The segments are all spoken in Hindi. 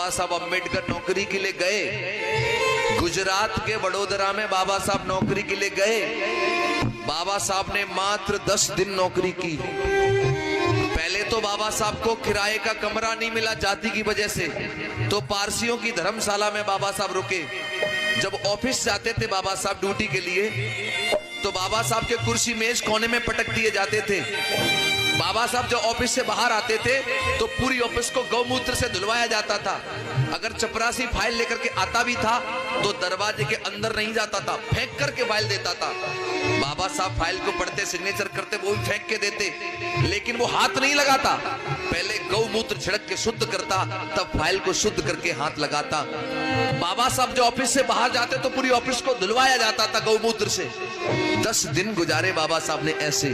बाबा साहब अम्बेडकर नौकरी के लिए गए। गुजरात के वडोदरा में बाबा साहब नौकरी के लिए गए। बाबा साहब ने मात्र 10 दिन नौकरी की। पहले तो बाबा साहब को किराए का कमरा नहीं मिला जाति की वजह से, तो पारसियों की धर्मशाला में बाबा साहब रुके। जब ऑफिस जाते थे बाबा साहब ड्यूटी के लिए, तो बाबा साहब के कुर्सी मेज कोने में पटक दिए जाते थे। बाबा साहब जब ऑफिस से बाहर आते थे तो पूरी ऑफिस को गौमूत्र से धुलवाया जाता था। अगर चपरासी फाइल लेकर के आता भी था तो दरवाजे के अंदर नहीं जाता था, फेंक करके फाइल देता था। बाबा साहब फाइल को पढ़ते, सिग्नेचर करते, वो भी फेंक के देते, लेकिन वो हाथ नहीं लगाता। पहले गौमूत्र छिड़क के शुद्ध करता, तब फाइल को शुद्ध करके हाथ लगाता। बाबा साहब जो ऑफिस से बाहर जाते तो पूरी ऑफिस को धुलवाया जाता था गौमूत्र से। 10 दिन गुजारे बाबा साहब ने ऐसे,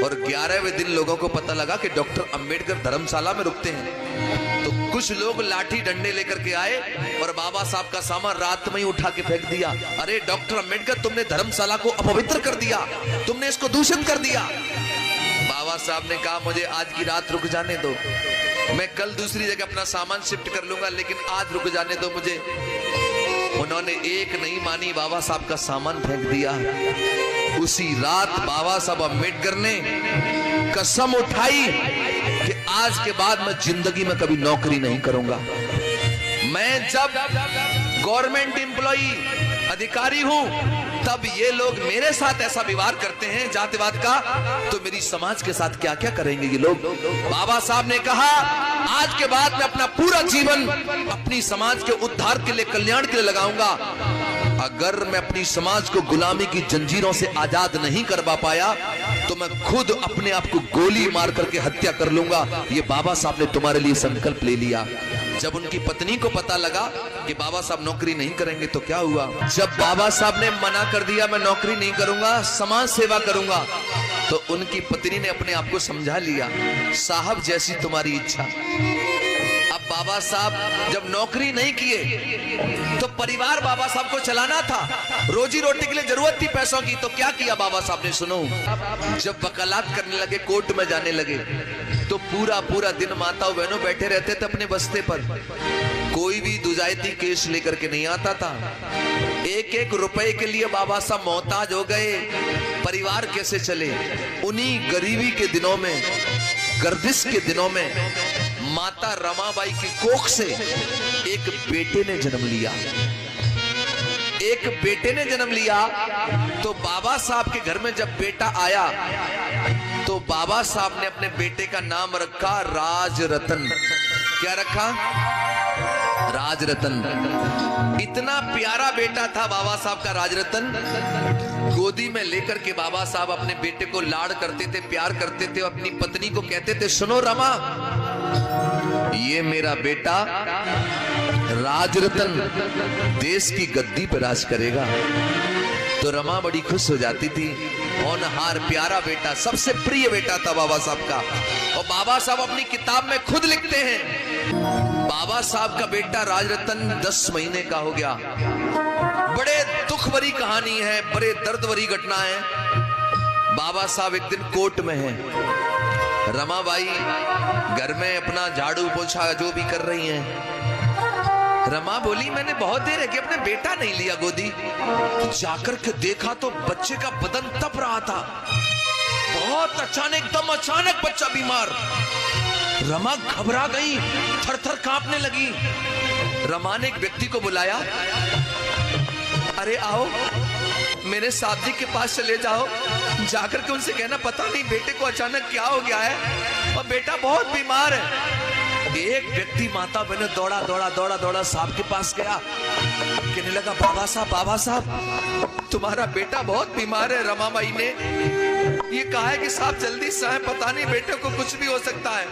और 11वें दिन लोगों को पता लगा कि डॉक्टर अंबेडकर धर्मशाला में रुकते हैं। तो कुछ लोग लाठी डंडे लेकर के आए और बाबा साहब का सामान रात में ही उठा के फेंक दिया। अरे डॉक्टर अंबेडकर, तुमने धर्मशाला को अपवित्र कर दिया, तुमने इसको दूषित कर दिया। बाबा साहब ने कहा मुझे आज की रात रुक जाने दो, मैं कल दूसरी जगह अपना सामान शिफ्ट कर लूंगा, लेकिन आज रुक जाने दो मुझे। उन्होंने एक नहीं मानी, बाबा साहब का सामान फेंक दिया। उसी रात बाबा साहब अम्बेडकर ने कसम उठाई कि आज के बाद मैं जिंदगी में कभी नौकरी नहीं करूंगा। मैं जब गवर्नमेंट एम्प्लॉई अधिकारी हूं, तब ये लोग मेरे साथ ऐसा व्यवहार करते हैं जातिवाद का, तो मेरी समाज के साथ क्या क्या करेंगे ये लोग। बाबा साहब ने कहा आज के बाद मैं अपना पूरा जीवन अपनी समाज के उद्धार के लिए, कल्याण के लिए लगाऊंगा। अगर मैं अपनी समाज को गुलामी की जंजीरों से आजाद नहीं करवा पाया तो मैं खुद अपने आप को गोली मार करके हत्या कर लूंगा। ये बाबा साहब ने तुम्हारे लिए संकल्प ले लिया। जब उनकी पत्नी को पता लगा कि बाबा साहब नौकरी नहीं करेंगे तो क्या हुआ, जब बाबा साहब ने मना कर दिया मैं नौकरी नहीं करूंगा, समाज सेवा करूंगा, तो उनकी पत्नी ने अपने आप को समझा लिया, साहब जैसी तुम्हारी इच्छा। अब बाबा साहब जब नौकरी नहीं किए तो परिवार बाबा साहब को चलाना था, रोजी रोटी के लिए जरूरत थी पैसों की, तो क्या किया बाबा साहब ने सुनो। जब वकालत करने लगे, कोर्ट में जाने लगे, तो पूरा दिन माताओं बहनों बैठे रहते थे अपने बस्ते पर। कोई भी दुजायती केस लेकर के नहीं आता था। 1-1 रुपए के लिए बाबा साहब मोहताज हो गए। परिवार कैसे चले? उन्हीं गरीबी के दिनों में, गर्दिश के दिनों में माता रमाबाई की कोख से एक बेटे ने जन्म लिया। एक बेटे ने जन्म लिया तो बाबा साहब के घर में जब बेटा आया तो बाबा साहब ने अपने बेटे का नाम रखा राजरतन। क्या रखा? राजरतन। इतना प्यारा बेटा था बाबा साहब का राजरतन। गोदी में लेकर के बाबा साहब अपने बेटे को लाड़ करते थे, प्यार करते थे। अपनी पत्नी को कहते थे, सुनो रमा, ये मेरा बेटा राजरतन देश की गद्दी पर राज करेगा। तो रमा बड़ी खुश हो जाती थी। होनहार प्यारा बेटा, सबसे प्रिय बेटा था बाबा साहब का। और बाबा साहब अपनी किताब में खुद लिखते हैं, बाबा साहब का बेटा राजरतन 10 महीने का हो गया। बड़े दुख भरी कहानी है, बड़े दर्द भरी घटना है। बाबा साहब एक दिन कोर्ट में हैं। रमाबाई घर में अपना झाड़ू पोछा जो भी कर रही हैं। रमा बोली, मैंने बहुत देर है कि अपने बेटा नहीं लिया गोदी। जाकर के देखा तो बच्चे का बदन तप रहा था। बहुत अचानक, एकदम अचानक बच्चा बीमार। रमा घबरा गई, थर-थर कांपने लगी। रमा ने एक व्यक्ति को बुलाया, अरे आओ मेरे साथी के पास चले जाओ, जाकर के उनसे कहना पता नहीं बेटे को अचानक क्या हो गया है और बेटा बहुत बीमार है। एक व्यक्ति माता बहने दौड़ा साहब के पास गया, कहने लगा बाबा साहब तुम्हारा बेटा बहुत बीमार है। रमाबाई ने ये कहा है कि साहब जल्दी से आए, पता नहीं बेटे को कुछ भी हो सकता है।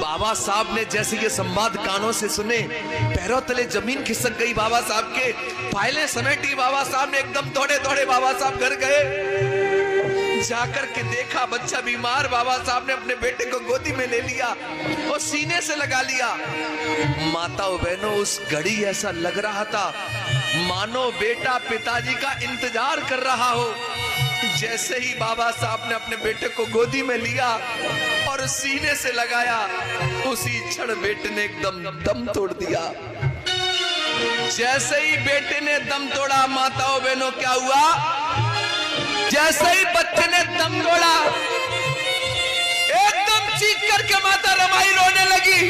बाबा साहब ने जैसे ये संवाद कानों से सुने, पैरों तले जमीन खिसक गई बाबा साहब के। फाइलें समेटी बाबा साहब ने, एकदम दौड़े बाबा साहब घर गए। जाकर के देखा बच्चा बीमार। बाबा साहब ने अपने बेटे को गोदी में ले लिया और सीने से लगा लिया। माताओं बहनों, उस घड़ी ऐसा लग रहा था मानो बेटा पिताजी का इंतजार कर रहा हो। जैसे ही बाबा साहब ने अपने बेटे को गोदी में लिया और और सीने से लगाया, उसी क्षण बेटे ने एकदम दम तोड़ दिया। जैसे ही बेटे ने दम तोड़ा, माताओं बहनों क्या हुआ, जैसे ही बच्चे ने दम तोड़ा, एकदम चीख करके माता रमाई रोने लगी,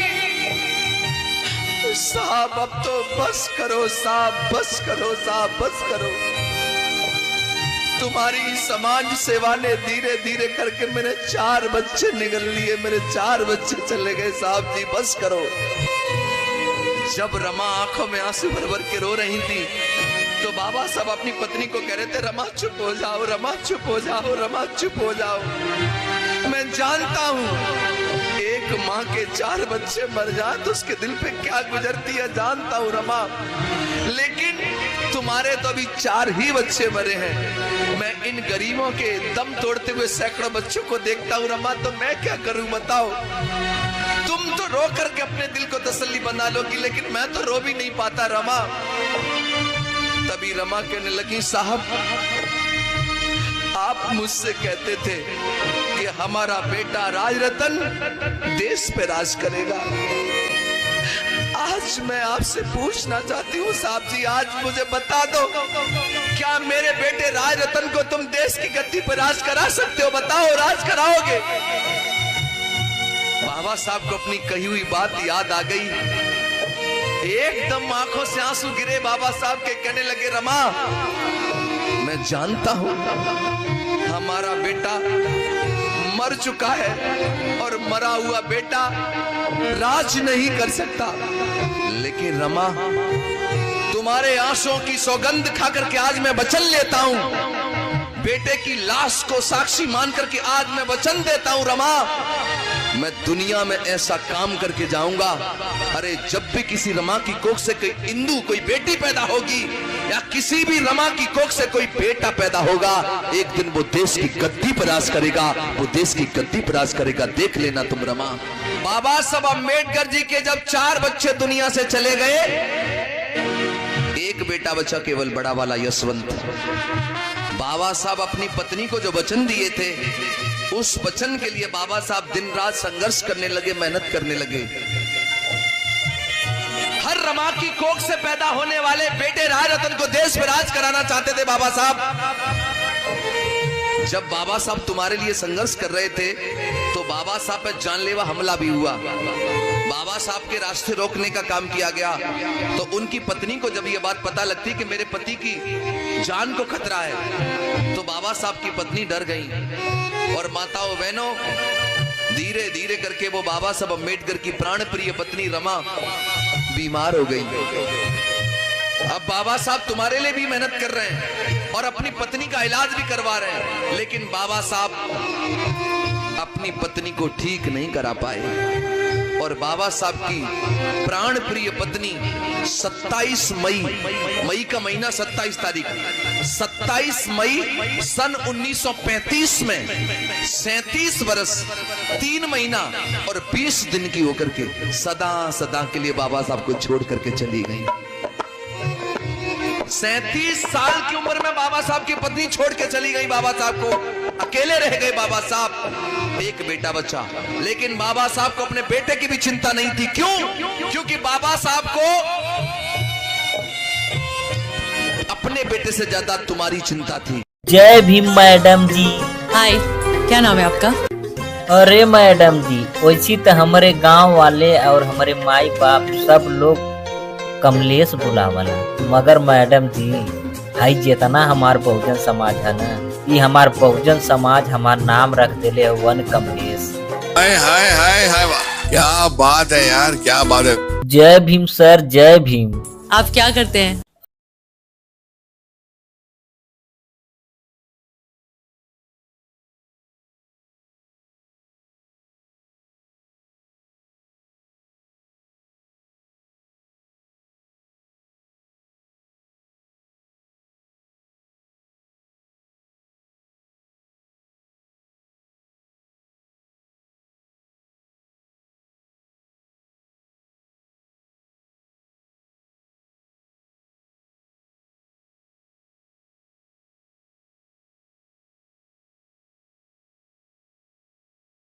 साहब अब तो बस करो साहब, बस करो साहब, बस करो। तुम्हारी समाज सेवा ने धीरे धीरे करके मेरे 4 बच्चे निगल लिए, मेरे 4 बच्चे चले गए साहब जी, बस करो। जब रमा आंखों में आंसू भर भर के रो रही थी, तो बाबा साहब अपनी पत्नी को कह रहे थे, रमा चुप हो जाओ, रमा चुप हो जाओ, रमा चुप हो जाओ। मैं जानता हूं एक माँ के 4 बच्चे मर जाए तो उसके दिल पे क्या गुजरती है, जानता हूं रमा, लेकिन तुम्हारे तो अभी 4 ही बच्चे मरे हैं। मैं इन गरीबों के दम तोड़ते हुए सैकड़ों बच्चों को देखता हूं रमा, तो मैं क्या करूं बताओ। तुम तो रो करके अपने दिल को तसल्ली बना लोगी, लेकिन मैं तो रो भी नहीं पाता रमा। तभी रमा कहने लगी, साहब आप मुझसे कहते थे कि हमारा बेटा राजरतन देश पे राज करेगा। आज मैं आपसे पूछना चाहती हूँ साहब जी, आज मुझे बता दो, क्या मेरे बेटे राजरतन को तुम देश की गद्दी पर राज करा सकते हो? बताओ, राज कराओगे? बाबा साहब को अपनी कही हुई बात याद आ गई, एकदम आंखों से आंसू गिरे। बाबा साहब के कहने लगे, रमा मैं जानता हूं हमारा बेटा मर चुका है और मरा हुआ बेटा राज नहीं कर सकता, लेकिन रमा तुम्हारे आंसुओं की सौगंध खा करके आज मैं वचन लेता हूं, बेटे की लाश को साक्षी मान करके आज मैं वचन देता हूं रमा, मैं दुनिया में ऐसा काम करके जाऊंगा। अरे जब भी किसी रमा की कोख से कोई इंदु, कोई बेटी पैदा होगी, या किसी भी रमा की कोख से कोई बेटा पैदा होगा, एक दिन वो देश की गद्दी पर राज करेगा, वो देश की गद्दी पर राज करेगा, देख लेना तुम रमा। बाबा साहब अम्बेडकर जी के जब 4 बच्चे दुनिया से चले गए, एक बेटा बचा केवल बड़ा वाला यशवंत। बाबा साहब अपनी पत्नी को जो वचन दिए थे, उस वचन के लिए बाबा साहब दिन रात संघर्ष करने लगे, मेहनत करने लगे। हर रमा की कोख से पैदा होने वाले बेटे राजरतन को देश में राज कराना चाहते थे बाबा साहब। जब बाबा साहब तुम्हारे लिए संघर्ष कर रहे थे, तो बाबा साहब पर जानलेवा हमला भी हुआ। बाबा साहब के रास्ते रोकने का काम किया गया, तो उनकी पत्नी को जब ये बात पता लगती कि मेरे पति की जान को खतरा है, तो बाबा साहब की पत्नी डर गई। और माताओं बहनों, धीरे धीरे करके वो बाबा साहब अम्बेडकर की प्राण प्रिय पत्नी रमा बीमार हो गई। अब बाबा साहब तुम्हारे लिए भी मेहनत कर रहे हैं और अपनी पत्नी का इलाज भी करवा रहे हैं, लेकिन बाबा साहब अपनी पत्नी को ठीक नहीं करा पाए। और बाबा साहब की प्राण प्रिय पत्नी 27 मई का महीना 27 तारीख 27 मई सन 1935 में 37 वर्ष 3 महीना और 20 दिन की होकर के सदा सदा के लिए बाबा साहब को छोड़ करके चली गई। 37 साल की उम्र में बाबा साहब की पत्नी छोड़ के चली गई बाबा साहब को, अकेले रह गए बाबा साहब। एक बेटा बचा, लेकिन बाबा साहब को अपने बेटे की भी चिंता नहीं थी। क्यों? क्योंकि बाबा साहब को अपने बेटे से ज्यादा तुम्हारी चिंता थी। जय भीम मैडम जी। हाय, क्या नाम है आपका? अरे मैडम जी, वैसी तो हमारे गांव वाले और हमारे माई बाप सब लोग कमलेश बुलावला, मगर मैडम जी हाई जेतना हमार बहुजन समाज है ना, ये हमार बहुजन समाज हमार नाम रख दिले वन कमलेश। हाय हाय हाय हाय, क्या बात है यार, क्या बात है। जय भीम सर, जय भीम। आप क्या करते हैं?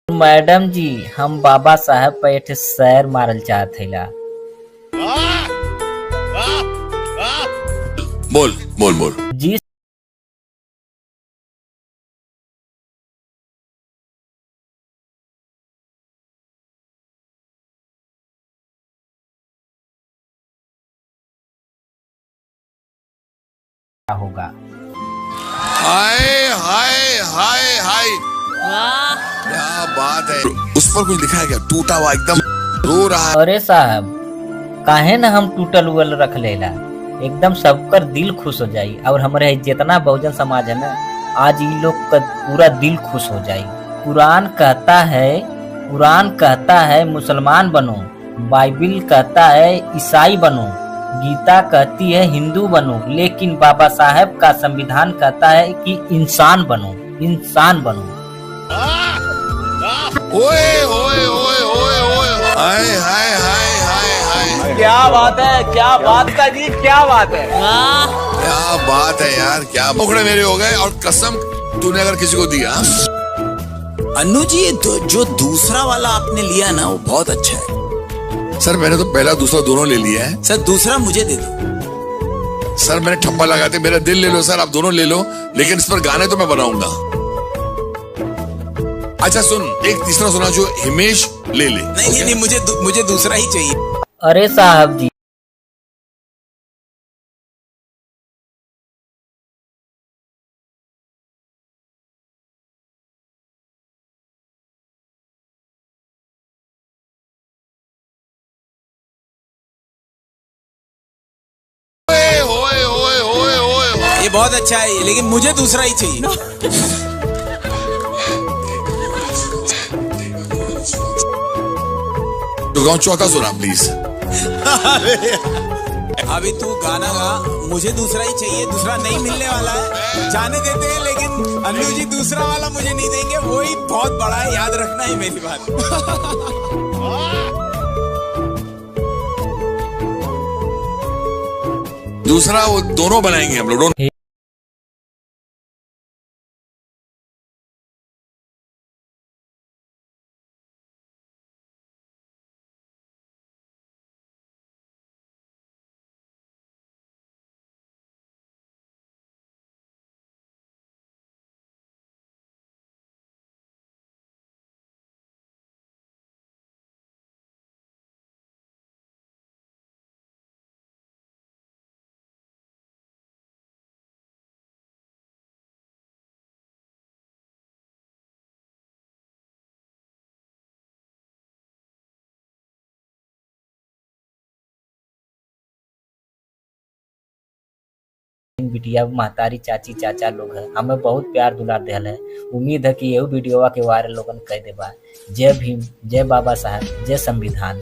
मैडम जी हम बाबा साहब पे एक शहर मारल चाहत हैला। बोल बोल बोल। जी क्या होगा? हाय हाय हाय हाय, वाह क्या बात है। उस पर कुछ लिखा है क्या? टूटा हुआ एकदम रो रहा है। अरे साहब काहे न हम टूटल उगल रख लेला, एकदम सबकर दिल खुश हो जाई और हमारे जितना बहुजन समाज है ना आज ये लोग का पूरा दिल खुश हो जाई। कुरान कहता है मुसलमान बनो, बाइबिल कहता है ईसाई बनो, गीता कहती है हिंदू बनो, लेकिन बाबा साहब का संविधान कहता है कि इंसान बनो, इंसान बनो। ओए ओए ओए ओए ओए, हाय हाय हाय हाय हाय, क्या बात है, क्या बात है जी, क्या बात है। वाह क्या बात है यार, क्या मुखड़े मेरे हो गए। और कसम तूने अगर किसी को दिया। अन्नू जी जो दूसरा वाला आपने लिया ना वो बहुत अच्छा है। सर मैंने तो पहला दूसरा दोनों ले लिया है। सर दूसरा मुझे दे दो। सर मैंने ठप्पा लगाते मेरा दिल ले लो सर, आप दोनों ले लो, लेकिन इस पर गाने तो मैं बनाऊंगा। अच्छा सुन, एक तीसरा सुना जो हिमेश ले ले। नहीं नहीं मुझे दूसरा ही चाहिए। अरे साहब जी ओए ओए ओए ओए ओए, ये बहुत अच्छा है लेकिन मुझे दूसरा ही चाहिए। तो गाँव चौथा सुना प्लीज। अभी तू गाना गा, मुझे दूसरा ही चाहिए, दूसरा नहीं मिलने वाला है। जाने देते हैं लेकिन अन्नू जी दूसरा वाला मुझे नहीं देंगे, वही बहुत बड़ा है, याद रखना है मेरी बात। दूसरा वो दोनों बनाएंगे हम लोग। बिटिया महतारी चाची चाचा लोग है हमें बहुत प्यार दुलार दिल है। उम्मीद है कि यही वीडियो के वायरल लोगन कह देबा। जय भीम, जय बाबा साहब, जय संविधान।